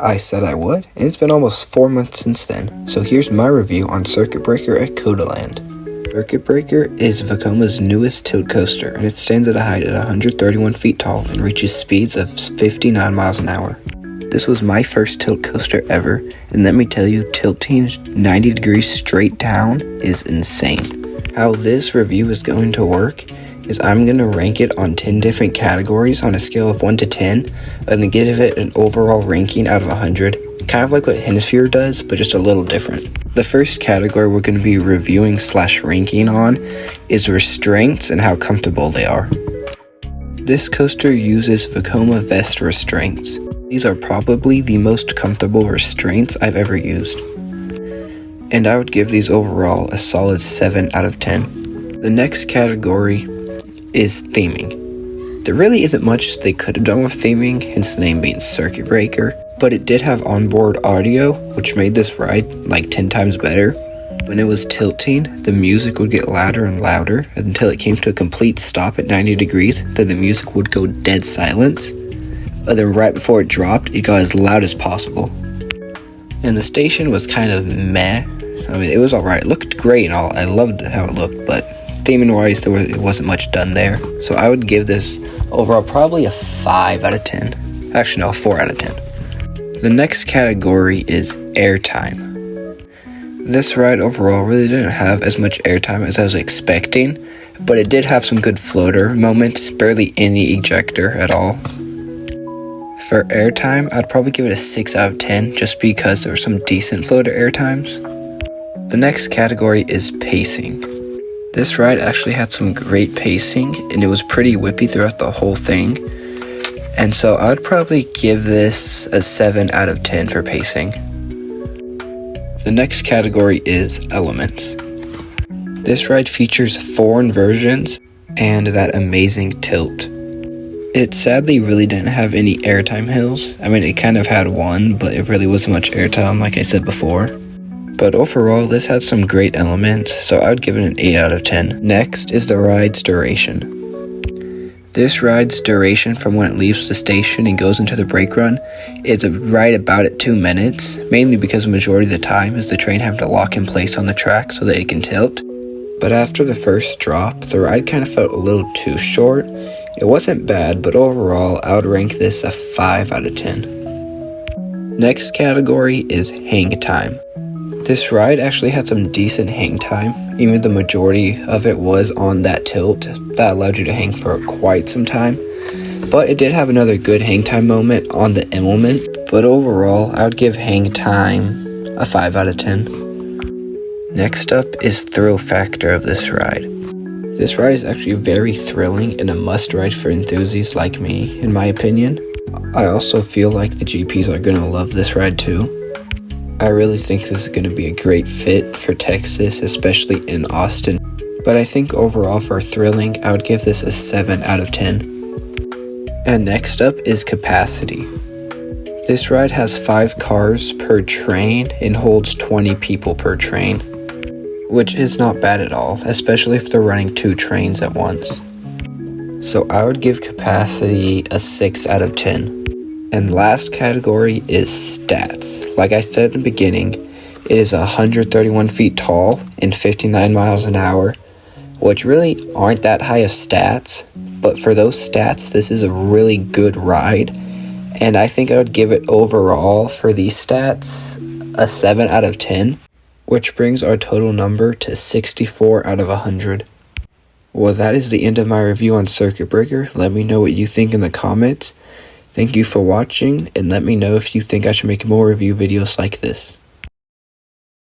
I said I would, and it's been almost 4 months since then, so here's my review on Circuit Breaker at Codaland. Circuit Breaker is Vekoma's newest tilt coaster, and it stands at a height at 131 feet tall and reaches speeds of 59 miles an hour. This was my first tilt coaster ever, and let me tell you, tilting 90 degrees straight down is insane. How this review is going to work is I'm going to rank it on 10 different categories on a scale of 1 to 10, and then give it an overall ranking out of 100, kind of like what Hemisphere does, but just a little different. The first category we're going to be reviewing / ranking on is restraints and how comfortable they are. This coaster uses Vekoma Vest restraints. These are probably the most comfortable restraints I've ever used, and I would give these overall a solid 7 out of 10. The next category is theming. There really isn't much they could have done with theming, hence the name being Circuit Breaker, but it did have onboard audio, which made this ride like 10 times better. When it was tilting, the music would get louder and louder until it came to a complete stop at 90 degrees, then the music would go dead silence, but then right before it dropped, it got as loud as possible. And the station was kind of meh. I mean, it was alright, it looked great and all, I loved how it looked, but theming wise, it wasn't much done there. So I would give this overall probably a 5 out of 10. Actually, no, 4 out of 10. The next category is airtime. This ride overall really didn't have as much airtime as I was expecting, but it did have some good floater moments, barely any ejector at all. For airtime, I'd probably give it a 6 out of 10 just because there were some decent floater airtimes. The next category is pacing. This ride actually had some great pacing, and it was pretty whippy throughout the whole thing. And so I would probably give this a 7 out of 10 for pacing. The next category is elements. This ride features 4 inversions and that amazing tilt. It sadly really didn't have any airtime hills. I mean, it kind of had one, but it really wasn't much airtime like I said before. But overall, this had some great elements, so I would give it an 8 out of 10. Next is the ride's duration. This ride's duration from when it leaves the station and goes into the brake run is right about at 2 minutes, mainly because the majority of the time is the train having to lock in place on the track so that it can tilt. But after the first drop, the ride kind of felt a little too short. It wasn't bad, but overall, I would rank this a 5 out of 10. Next category is hang time. This ride actually had some decent hang time, even the majority of it was on that tilt that allowed you to hang for quite some time. But it did have another good hang time moment on the Immelman, but overall I would give hang time a 5 out of 10. Next up is thrill factor of this ride. This ride is actually very thrilling and a must ride for enthusiasts like me, in my opinion. I also feel like the GPs are going to love this ride too. I really think this is going to be a great fit for Texas, especially in Austin. But I think overall for thrilling, I would give this a 7 out of 10. And next up is capacity. This ride has 5 cars per train and holds 20 people per train, which is not bad at all, especially if they're running 2 trains at once. So I would give capacity a 6 out of 10. And last category is stats. Like I said at the beginning, it is 131 feet tall and 59 miles an hour, which really aren't that high of stats, but for those stats, this is a really good ride, and I think I would give it overall for these stats a 7 out of 10, which brings our total number to 64 out of 100. Well, that is the end of my review on Circuit Breaker. Let me know what you think in the comments. Thank you for watching, and let me know if you think I should make more review videos like this.